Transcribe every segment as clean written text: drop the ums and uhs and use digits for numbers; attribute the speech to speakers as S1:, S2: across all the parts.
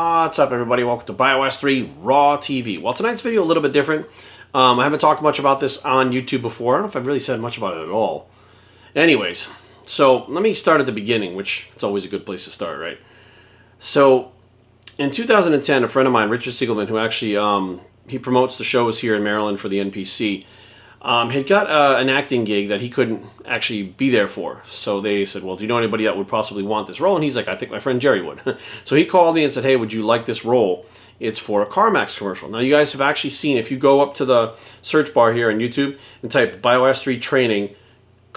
S1: What's up, everybody? Welcome to BioS 3 Raw TV. Well, tonight's video a little bit different. I haven't talked much about this on YouTube before. I don't know if I've really said much about it at all. Anyways, so let me start at the beginning, which it's always a good place to start, right? So, in 2010, a friend of mine, Richard Siegelman, who actually he promotes the shows here in Maryland for the NPC, had got an acting gig that he couldn't actually be there for. So they said, well, do you know anybody that would possibly want this role? And he's like, I think my friend Jerry would. So he called me and said, hey, would you like this role? It's for a CarMax commercial. Now, you guys have actually seen, if you go up to the search bar here on YouTube and type BioS 3 Training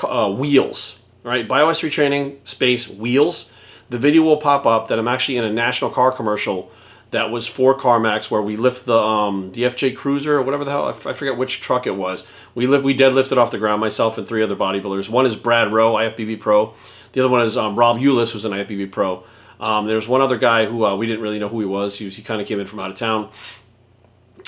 S1: Wheels, right? BioS 3 Training space Wheels, the video will pop up that I'm actually in a national car commercial that was for CarMax, where we lift the FJ Cruiser or whatever the hell, I forget which truck it was. We deadlifted off the ground, myself and 3 other bodybuilders. One is Brad Rowe, IFBB Pro. The other one is Rob Eulis, who's an IFBB Pro. There's one other guy who we didn't really know who he was. He kind of came in from out of town.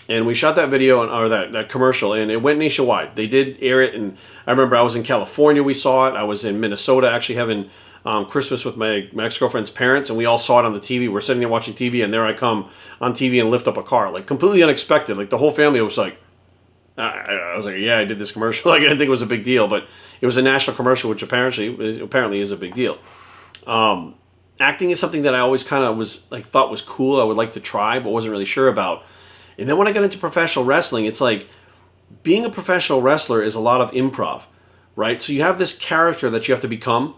S1: And we shot that video, or that commercial, and it went nationwide. They did air it, and I remember I was in California, we saw it. I was in Minnesota actually having Christmas with my ex-girlfriend's parents, and we all saw it on the TV. We're sitting there watching TV, and there I come on TV and lift up a car. Like, completely unexpected. Like, the whole family was like, I was like, yeah, I did this commercial. Like, I didn't think it was a big deal, but it was a national commercial, which apparently is a big deal. Acting is something that I always kind of thought was cool. I would like to try, but wasn't really sure about. And then when I got into professional wrestling, it's like, being a professional wrestler is a lot of improv, right? So you have this character that you have to become,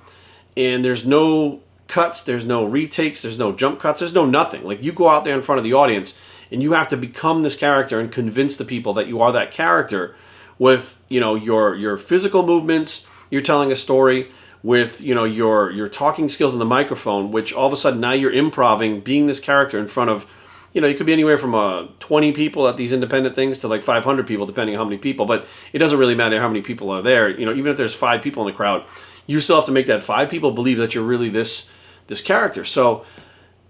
S1: and there's no cuts, there's no retakes, there's no jump cuts, there's no nothing. Like, you go out there in front of the audience, and you have to become this character and convince the people that you are that character with, you know, your physical movements. You're telling a story with, you know, your talking skills on the microphone, which all of a sudden now you're improving, being this character in front of, you know, you could be anywhere from 20 people at these independent things to like 500 people, depending on how many people. But it doesn't really matter how many people are there. You know, even if there's 5 people in the crowd, you still have to make that 5 people believe that you're really this character. So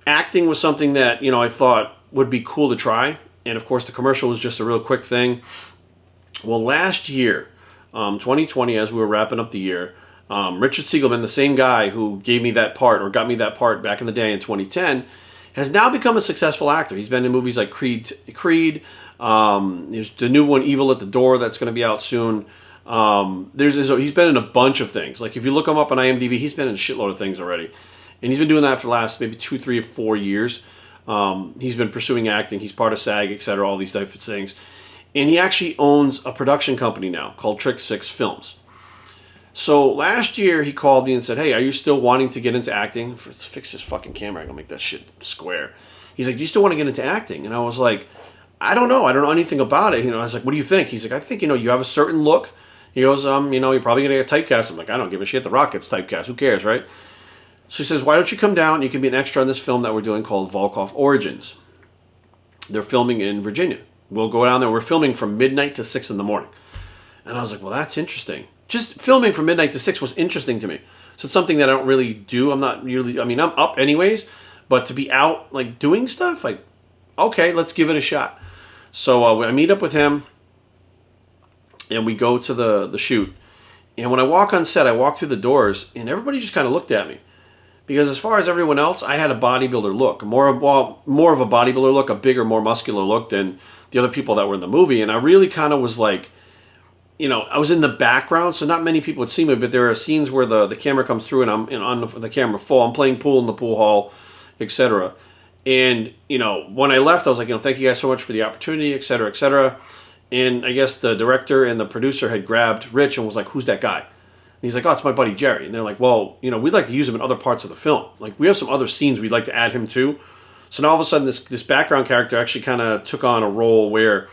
S1: acting was something that, you know, I thought would be cool to try. And of course, the commercial was just a real quick thing. Well, last year, 2020, as we were wrapping up the year, Richard Siegelman, the same guy who gave me that part, or got me that part back in the day in 2010, has now become a successful actor. He's been in movies like Creed. There's the new one, Evil at the Door, that's going to be out soon. He's been in a bunch of things. Like, if you look him up on IMDb, he's been in a shitload of things already. And he's been doing that for the last maybe 2, 3, or 4 years. He's been pursuing acting. He's part of SAG, etc., all these types of things. And he actually owns a production company now called Trick 6 Films. So last year he called me and said, hey, are you still wanting to get into acting? Let's fix this fucking camera. I'm going to make that shit square. He's like, do you still want to get into acting? And I was like, I don't know. I don't know anything about it. You know, I was like, what do you think? He's like, I think, you know, you have a certain look. He goes, you know, you're probably going to get typecast. I'm like, I don't give a shit. The Rock gets typecast. Who cares, right? So he says, why don't you come down? You can be an extra in this film that we're doing called Volkov Origins. They're filming in Virginia. We'll go down there. We're filming from midnight to 6 in the morning. And I was like, well, that's interesting. Just filming from midnight to 6 was interesting to me. So it's something that I don't really do. I'm not really, I mean, I'm up anyways. But to be out, like, doing stuff, like, okay, let's give it a shot. So I meet up with him, and we go to the shoot. And when I walk on set, I walk through the doors, and everybody just kind of looked at me. Because as far as everyone else, I had a bodybuilder look. More of a bodybuilder look, a bigger, more muscular look than the other people that were in the movie. And I really kind of was like, you know, I was in the background, so not many people would see me, but there are scenes where the camera comes through and I'm on the camera full. I'm playing pool in the pool hall, etc. And, you know, when I left, I was like, you know, thank you guys so much for the opportunity, etc., etc. And I guess the director and the producer had grabbed Rich and was like, who's that guy? And he's like, oh, it's my buddy Jerry. And they're like, well, you know, we'd like to use him in other parts of the film. Like, we have some other scenes we'd like to add him to. So now all of a sudden this background character actually kind of took on a role where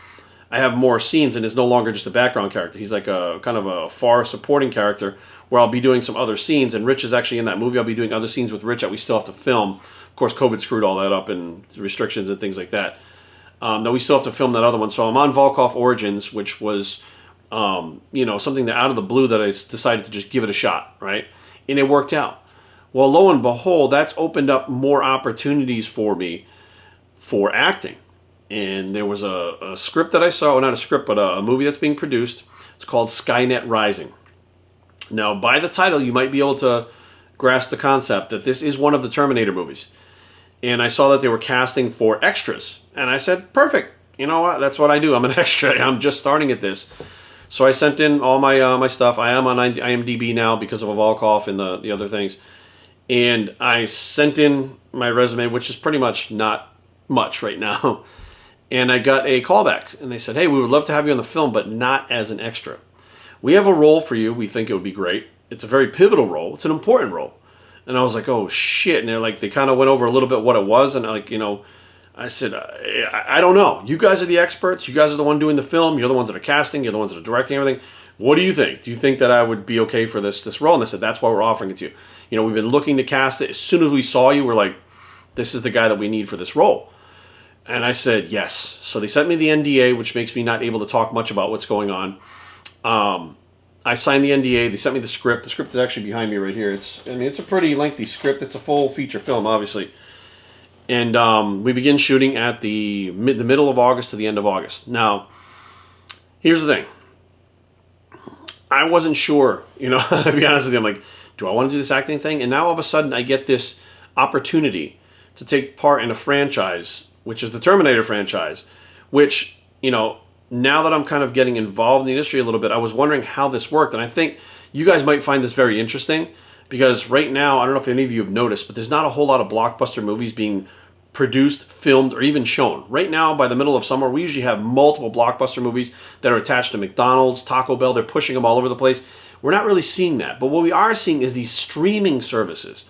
S1: I have more scenes and is no longer just a background character. He's like a kind of a far supporting character where I'll be doing some other scenes. And Rich is actually in that movie. I'll be doing other scenes with Rich that we still have to film. Of course, COVID screwed all that up and restrictions and things like that. No, we still have to film that other one. So I'm on Volkov Origins, which was, you know, something that out of the blue that I decided to just give it a shot, right? And it worked out. Well, lo and behold, that's opened up more opportunities for me for acting. And there was a script that I saw, well, not a script, but a movie that's being produced. It's called Skynet Rising. Now, by the title, you might be able to grasp the concept that this is one of the Terminator movies. and I saw that they were casting for extras. And I said, perfect. You know what? That's what I do. I'm an extra. I'm just starting at this. So I sent in all my stuff. I am on IMDb now because of a Volkov and the other things. And I sent in my resume, which is pretty much not much right now. And I got a callback. And they said, hey, we would love to have you on the film, but not as an extra. We have a role for you. We think it would be great. It's a very pivotal role. It's an important role. And I was like, oh, shit. And they're like, they kind of went over a little bit what it was. And like, I said, I don't know. You guys are the experts. You guys are the one doing the film. You're the ones that are casting. You're the ones that are directing everything. What do you think? Do you think that I would be okay for this role? And they said, that's why we're offering it to you. We've been looking to cast it. As soon as we saw you, we're like, this is the guy that we need for this role. And I said, yes. So they sent me the NDA, which makes me not able to talk much about what's going on. I signed the NDA. They sent me the script. The script is actually behind me right here. It's a pretty lengthy script. It's a full feature film, obviously. And we begin shooting at the middle of August to the end of August. Now, here's the thing. I wasn't sure, to be honest with you. I'm like, do I want to do this acting thing? And now all of a sudden I get this opportunity to take part in a franchise, which is the Terminator franchise, which, now that I'm kind of getting involved in the industry a little bit, I was wondering how this worked. And I think you guys might find this very interesting because right now, I don't know if any of you have noticed, but there's not a whole lot of blockbuster movies being produced, filmed, or even shown. Right now, by the middle of summer, we usually have multiple blockbuster movies that are attached to McDonald's, Taco Bell. They're pushing them all over the place. We're not really seeing that. But what we are seeing is these streaming services.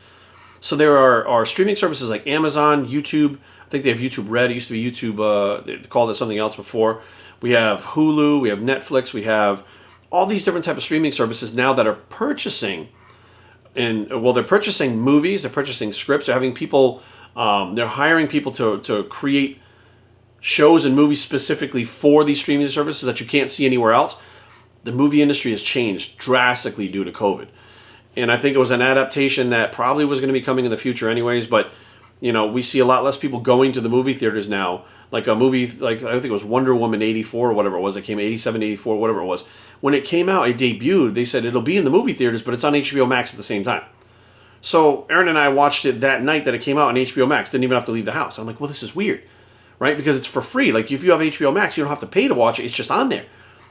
S1: So there are streaming services like Amazon, YouTube. I think they have YouTube Red. It used to be YouTube. They called it something else before. We have Hulu. We have Netflix. We have all these different type of streaming services now that are purchasing. They're purchasing movies. They're purchasing scripts. They're having people. They're hiring people to create shows and movies specifically for these streaming services that you can't see anywhere else. The movie industry has changed drastically due to COVID. And I think it was an adaptation that probably was going to be coming in the future anyways, but we see a lot less people going to the movie theaters now. Like a movie, like I think it was Wonder Woman 84 or whatever it was. It came 87, 84, whatever it was. When it came out, it debuted. They said it'll be in the movie theaters, but it's on HBO Max at the same time. So Aaron and I watched it that night that it came out on HBO Max. Didn't even have to leave the house. I'm like, well, this is weird, right? Because it's for free. Like if you have HBO Max, you don't have to pay to watch it. It's just on there,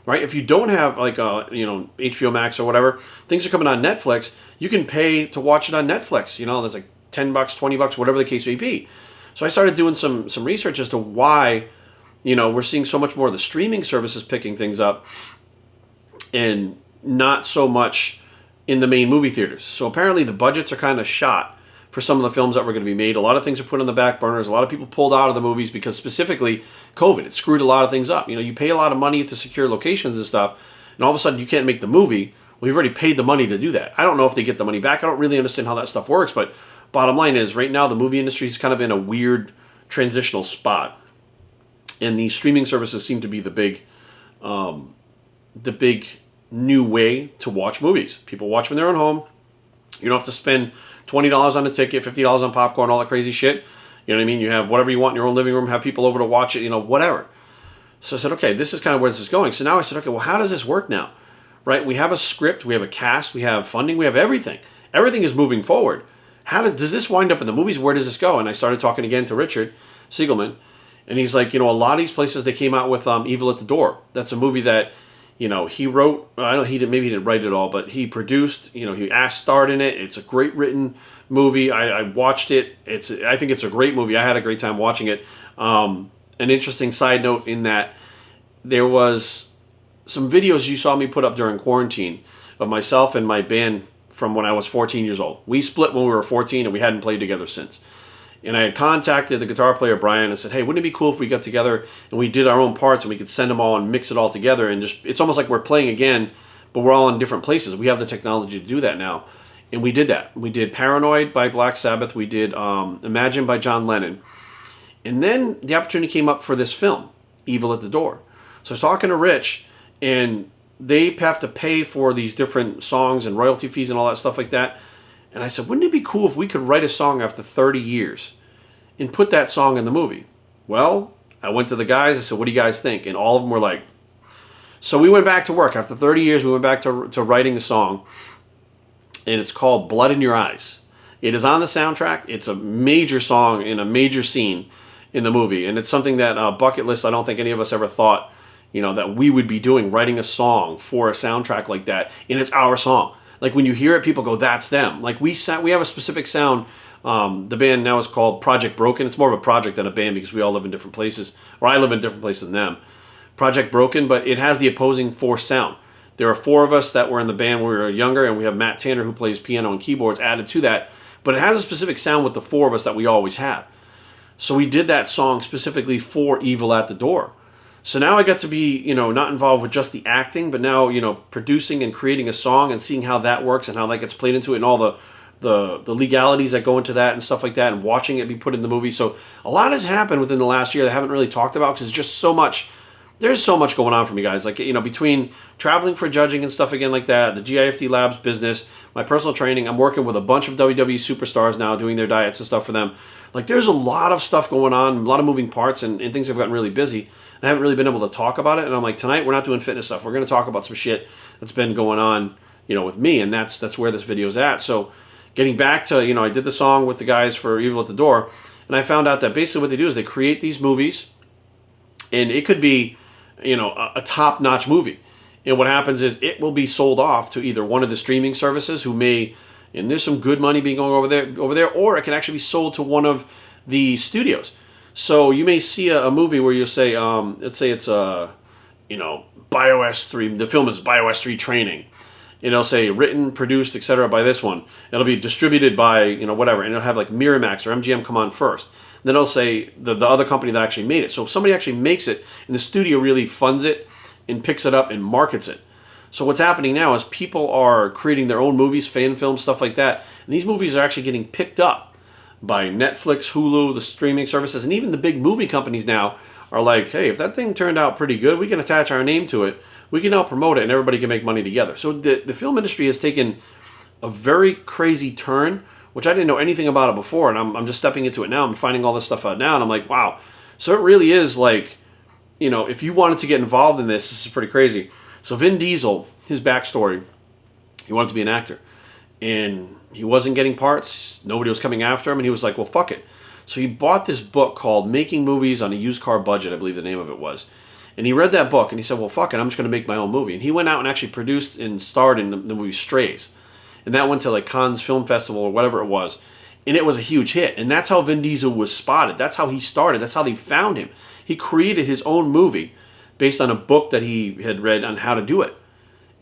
S1: right? If you don't have like HBO Max or whatever, things are coming on Netflix. You can pay to watch it on Netflix. There's like $10, $20, whatever the case may be. So I started doing some research as to why, we're seeing so much more of the streaming services picking things up and not so much in the main movie theaters. So apparently the budgets are kind of shot for some of the films that were going to be made. A lot of things are put on the back burners. A lot of people pulled out of the movies because specifically COVID. It screwed a lot of things up. You pay a lot of money to secure locations and stuff, and all of a sudden you can't make the movie. Well, you've already paid the money to do that. I don't know if they get the money back. I don't really understand how that stuff works, but bottom line is right now the movie industry is kind of in a weird transitional spot. And these streaming services seem to be the big new way to watch movies. People watch them in their own home. You don't have to spend $20 on a ticket, $50 on popcorn, all that crazy shit. You know what I mean? You have whatever you want in your own living room, have people over to watch it, whatever. So I said, okay, this is kind of where this is going. So now I said, okay, well, how does this work now? Right? We have a script, we have a cast, we have funding, we have everything. Everything is moving forward. Does this wind up in the movies? Where does this go? And I started talking again to Richard Siegelman, and he's like, a lot of these places, they came out with Evil at the Door. That's a movie that, he wrote. I don't know, maybe he didn't write it all, but he produced. He starred in it. It's a great written movie. I watched it. I think it's a great movie. I had a great time watching it. An interesting side note in that there was some videos you saw me put up during quarantine of myself and my band from when I was 14 years old. We split when we were 14 and we hadn't played together since. And I had contacted the guitar player, Brian, and said, hey, wouldn't it be cool if we got together and we did our own parts and we could send them all and mix it all together and it's almost like we're playing again, but we're all in different places. We have the technology to do that now. And we did that. We did Paranoid by Black Sabbath. We did Imagine by John Lennon. And then the opportunity came up for this film, Evil at the Door. So I was talking to Rich, and they have to pay for these different songs and royalty fees and all that stuff like that. And I said, wouldn't it be cool if we could write a song after 30 years and put that song in the movie? Well, I went to the guys. I said, what do you guys think? And all of them were like, so we went back to work. After 30 years, we went back to writing a song. And it's called Blood in Your Eyes. It is on the soundtrack. It's a major song in a major scene in the movie, and it's something that bucket list. I don't think any of us ever thought, that we would be doing, writing a song for a soundtrack like that, and it's our song. Like when you hear it, people go, "That's them." Like we have a specific sound. The band now is called Project Broken. It's more of a project than a band because we all live in different places, or I live in a different place than them. Project Broken, but it has the opposing force sound. There are 4 of us that were in the band when we were younger, and we have Matt Tanner who plays piano and keyboards added to that. But it has a specific sound with the 4 of us that we always have. So we did that song specifically for Evil at the Door. So now I got to be, not involved with just the acting, but now, producing and creating a song and seeing how that works and how that gets played into it and all the legalities that go into that and stuff like that, and watching it be put in the movie. So a lot has happened within the last year that I haven't really talked about because it's just so much. There's so much going on for me, guys. Like, between traveling for judging and stuff again like that, the GIFT Labs business, my personal training, I'm working with a bunch of WWE superstars now, doing their diets and stuff for them. Like, there's a lot of stuff going on, a lot of moving parts, and things have gotten really busy. And I haven't really been able to talk about it. And I'm like, tonight we're not doing fitness stuff. We're going to talk about some shit that's been going on, with me, and that's where this video's at. So, getting back to, I did the song with the guys for Evil at the Door, and I found out that basically what they do is they create these movies, and it could be, a top-notch movie. And what happens is it will be sold off to either one of the streaming services who may, and there's some good money being going over there, or it can actually be sold to one of the studios. So you may see a movie where you say, let's say it's BioS 3, the film is BioS 3 Training. It'll say written, produced, etc. by this one. It'll be distributed by, whatever, and it'll have like Miramax or MGM come on first. Then it'll say the other company that actually made it. So if somebody actually makes it, and the studio really funds it and picks it up and markets it. So what's happening now is people are creating their own movies, fan films, stuff like that. And these movies are actually getting picked up by Netflix, Hulu, the streaming services, and even the big movie companies now are like, hey, if that thing turned out pretty good, we can attach our name to it. We can now promote it, and everybody can make money together. So the film industry has taken a very crazy turn, which I didn't know anything about it before, and I'm just stepping into it now. I'm finding all this stuff out now, and I'm like, wow. So it really is like, if you wanted to get involved in this is pretty crazy. So Vin Diesel, his backstory, he wanted to be an actor, and he wasn't getting parts. Nobody was coming after him, and he was like, well, fuck it. So he bought this book called Making Movies on a Used Car Budget, I believe the name of it was. And he read that book, and he said, well, fuck it, I'm just going to make my own movie. And he went out and actually produced and starred in the movie Strays. And that went to like Cannes Film Festival or whatever it was. And it was a huge hit. And that's how Vin Diesel was spotted. That's how he started. That's how they found him. He created his own movie based on a book that he had read on how to do it.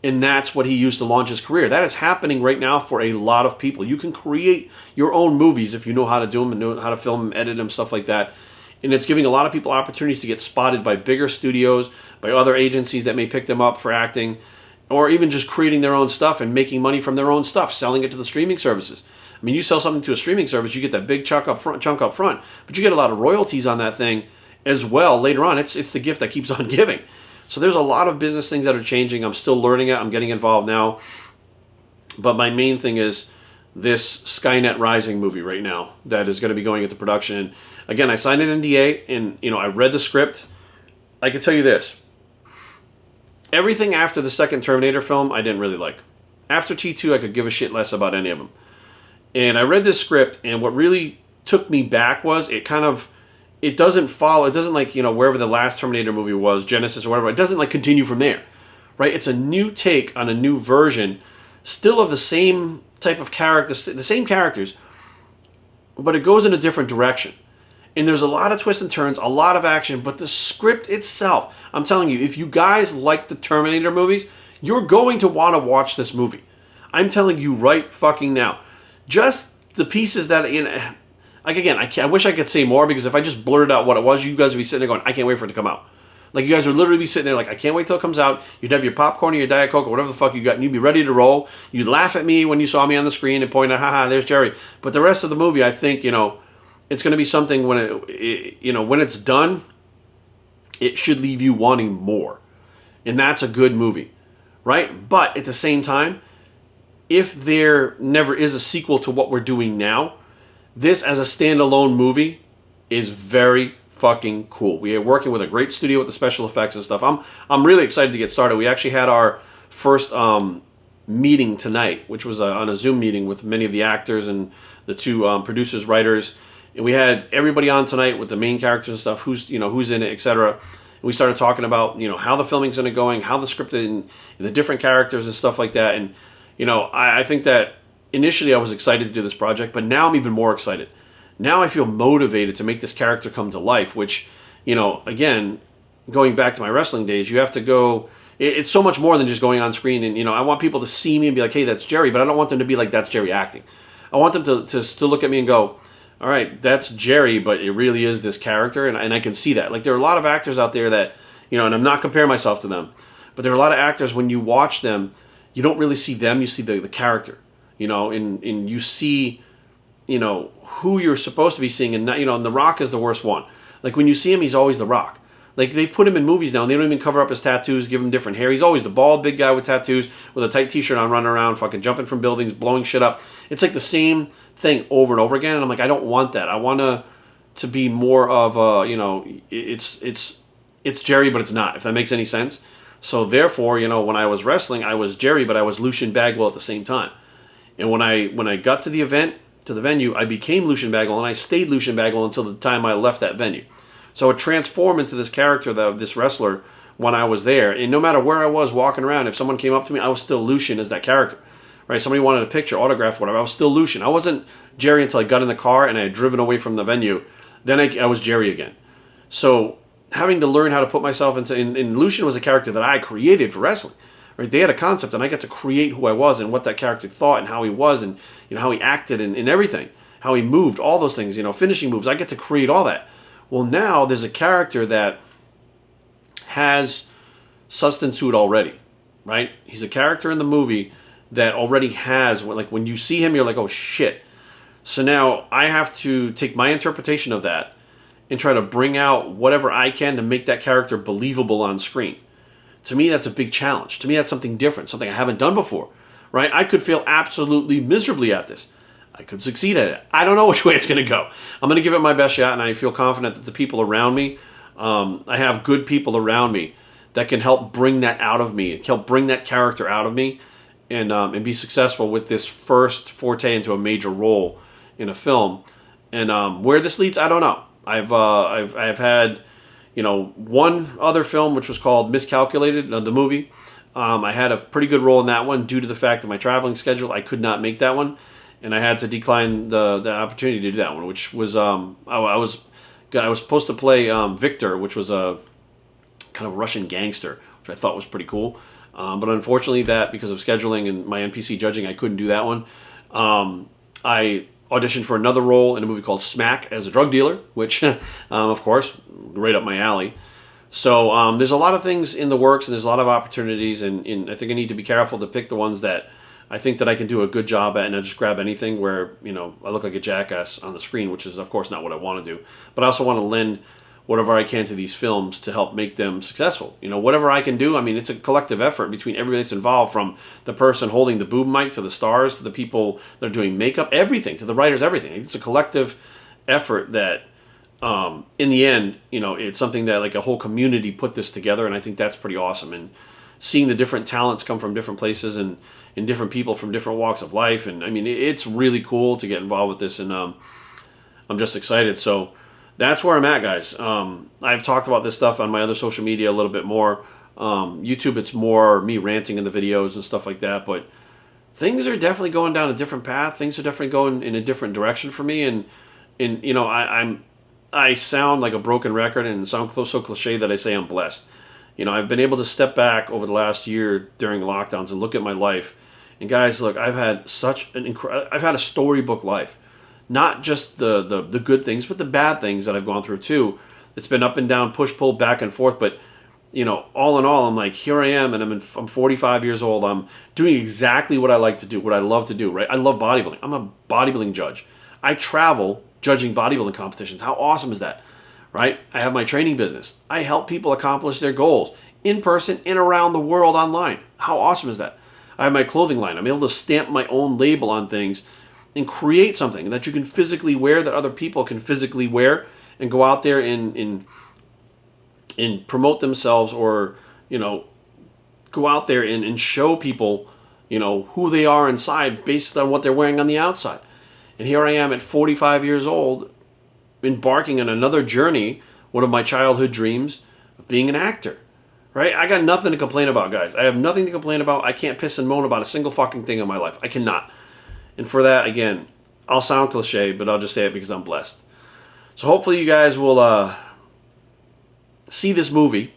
S1: And that's what he used to launch his career. That is happening right now for a lot of people. You can create your own movies if you know how to do them and know how to film them, edit them, stuff like that. And it's giving a lot of people opportunities to get spotted by bigger studios, by other agencies that may pick them up for acting, or even just creating their own stuff and making money from their own stuff, selling it to the streaming services. I mean, you sell something to a streaming service, you get that big chunk up front, but you get a lot of royalties on that thing as well later on. It's the gift that keeps on giving. So there's a lot of business things that are changing. I'm still learning it. I'm getting involved now. But my main thing is this Skynet Rising movie right now that is going to be going into production. And again, I signed an NDA, and I read the script. I can tell you this. Everything after the second Terminator film, I didn't really like. After T2, I could give a shit less about any of them. And I read this script, and what really took me back was it doesn't follow, it doesn't like, wherever the last Terminator movie was, Genesis or whatever, it doesn't like continue from there, right? It's a new take on a new version, still of the same type of characters, the same characters, but it goes in a different direction. And there's a lot of twists and turns, a lot of action, but the script itself, I'm telling you, if you guys like the Terminator movies, you're going to want to watch this movie. I'm telling you right fucking now. Just the pieces that, like again, I wish I could say more, because if I just blurted out what it was, you guys would be sitting there going, I can't wait for it to come out. Like, you guys would literally be sitting there like, I can't wait till it comes out. You'd have your popcorn or your Diet Coke or whatever the fuck you got, and you'd be ready to roll. You'd laugh at me when you saw me on the screen and point out, haha, there's Jerry. But the rest of the movie, I think, it's going to be something when when it's done, it should leave you wanting more. And that's a good movie, right? But at the same time, if there never is a sequel to what we're doing now, this as a standalone movie is very fucking cool. We are working with a great studio with the special effects and stuff. I'm really excited to get started. We actually had our first meeting tonight, which was on a Zoom meeting with many of the actors and the two producers, writers, and we had everybody on tonight with the main characters and stuff, who's in it, etc. And we started talking about how the filming's going to going, how the script and the different characters and stuff like that. And I think that initially I was excited to do this project, but now I'm even more excited. Now I feel motivated to make this character come to life, which, again, going back to my wrestling days, you have to go. It's so much more than just going on screen. And, I want people to see me and be like, hey, that's Jerry. But I don't want them to be like, that's Jerry acting. I want them to still look at me and go, all right, that's Jerry, but it really is this character. And I can see that. Like, there are a lot of actors out there that, and I'm not comparing myself to them, but there are a lot of actors, when you watch them, you don't really see them. You see the character, and you see, who you're supposed to be seeing. And, and The Rock is the worst one. Like, when you see him, he's always The Rock. Like, they've put him in movies now, and they don't even cover up his tattoos, give him different hair. He's always the bald, big guy with tattoos, with a tight t-shirt on, running around, fucking jumping from buildings, blowing shit up. It's like the same thing over and over again, and I'm like, I don't want that. I want to be more of a, it's Jerry, but it's not, if that makes any sense. So, therefore, when I was wrestling, I was Jerry, but I was Lucian Bagwell at the same time. And when I got to the event, to the venue, I became Lucian Bagwell, and I stayed Lucian Bagwell until the time I left that venue. So it transformed into this character, this wrestler, when I was there. And no matter where I was walking around, if someone came up to me, I was still Lucian as that character. Right? Somebody wanted a picture, autograph, whatever. I was still Lucian. I wasn't Jerry until I got in the car and I had driven away from the venue. Then I was Jerry again. So having to learn how to put myself into... And Lucian was a character that I created for wrestling. Right? They had a concept, and I got to create who I was and what that character thought and how he was and how he acted and everything. How he moved, all those things, finishing moves. I get to create all that. Well, now there's a character that has substance to it already, right? He's a character in the movie that already has, like, when you see him, you're like, oh, shit. So now I have to take my interpretation of that and try to bring out whatever I can to make that character believable on screen. To me, that's a big challenge. To me, that's something different, something I haven't done before, right? I could fail absolutely miserably at this. I could succeed at it. I don't know which way it's going to go. I'm going to give it my best shot, and I feel confident that the people around me, I have good people around me that can help bring that out of me, help bring that character out of me, and be successful with this first forte into a major role in a film. And where this leads, I don't know. I've had, one other film which was called Miscalculated, the movie. I had a pretty good role in that one due to the fact that my traveling schedule, I could not make that one. And I had to decline the opportunity to do that one, which was I was supposed to play Victor, which was a kind of Russian gangster, which I thought was pretty cool. But unfortunately, because of scheduling and my NPC judging, I couldn't do that one. I auditioned for another role in a movie called Smack as a drug dealer, which, of course, right up my alley. So there's a lot of things in the works, and there's a lot of opportunities, and I think I need to be careful to pick the ones that I think that I can do a good job at, and I just grab anything where, I look like a jackass on the screen, which is, of course, not what I want to do. But I also want to lend whatever I can to these films to help make them successful. Whatever I can do, it's a collective effort between everybody that's involved, from the person holding the boom mic to the stars, to the people that are doing makeup, everything, to the writers, everything. It's a collective effort that, in the end, it's something that, like, a whole community put this together, and I think that's pretty awesome. And seeing the different talents come from different places and different people from different walks of life. And it's really cool to get involved with this, and I'm just excited. So that's where I'm at, guys. I've talked about this stuff on my other social media a little bit more. YouTube, it's more me ranting in the videos and stuff like that, but things are definitely going down a different path. Things are definitely going in a different direction for me, and I sound like a broken record and sound so cliche that I say I'm blessed. I've been able to step back over the last year during lockdowns and look at my life. And guys, look, I've had I've had a storybook life. Not just the good things, but the bad things that I've gone through too. It's been up and down, push, pull, back and forth. But, all in all, I'm like, here I am, and I'm 45 years old. I'm doing exactly what I like to do, what I love to do, right? I love bodybuilding. I'm a bodybuilding judge. I travel judging bodybuilding competitions. How awesome is that? Right? I have my training business. I help people accomplish their goals in person and around the world online. How awesome is that? I have my clothing line. I'm able to stamp my own label on things and create something that you can physically wear, that other people can physically wear, and go out there and promote themselves, or, go out there and show people you know, who they are inside based on what they're wearing on the outside. And here I am at 45 years old, embarking on another journey, one of my childhood dreams of being an actor. Right? I got nothing to complain about, guys. I have nothing to complain about. I can't piss and moan about a single fucking thing in my life. I cannot. And for that, again, I'll sound cliche, but I'll just say it because I'm blessed. So hopefully you guys will see this movie.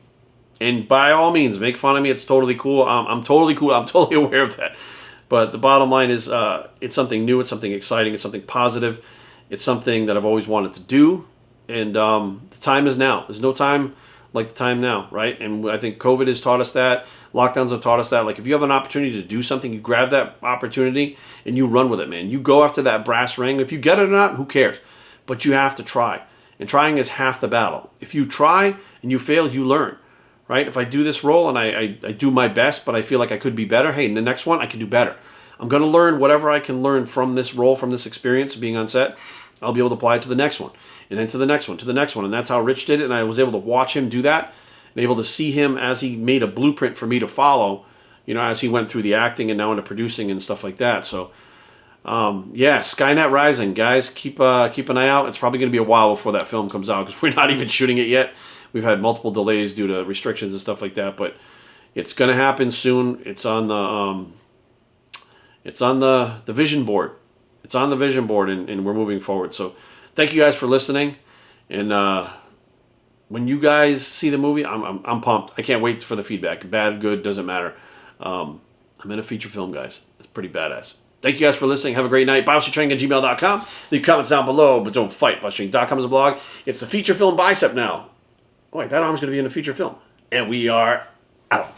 S1: And by all means, make fun of me. It's totally cool. I'm totally cool. I'm totally aware of that. But the bottom line is it's something new. It's something exciting. It's something positive. It's something that I've always wanted to do. And the time is now. There's no time like the time now, right? And I think COVID has taught us that. Lockdowns have taught us that. Like, if you have an opportunity to do something, you grab that opportunity and you run with it, man. You go after that brass ring. If you get it or not, who cares? But you have to try. And trying is half the battle. If you try and you fail, you learn, right? If I do this role and I do my best, but I feel like I could be better, hey, in the next one, I can do better. I'm going to learn whatever I can learn from this role, from this experience of being on set. I'll be able to apply it to the next one, and then to the next one, to the next one. And that's how Rich did it, and I was able to watch him do that, and able to see him as he made a blueprint for me to follow, you know, as he went through the acting and now into producing and stuff like that. So, yeah, Skynet Rising, guys, keep an eye out. It's probably going to be a while before that film comes out because we're not even shooting it yet. We've had multiple delays due to restrictions and stuff like that, but it's going to happen soon. It's on the vision board. It's on the vision board, and we're moving forward. So thank you guys for listening. And when you guys see the movie, I'm pumped. I can't wait for the feedback. Bad, good, doesn't matter. I'm in a feature film, guys. It's pretty badass. Thank you guys for listening. Have a great night. BioshockTraining@gmail.com. Leave comments down below, but don't fight. BioshockTraining.com is a blog. It's the feature film bicep now. Oh, wait, that arm's going to be in a feature film. And we are out.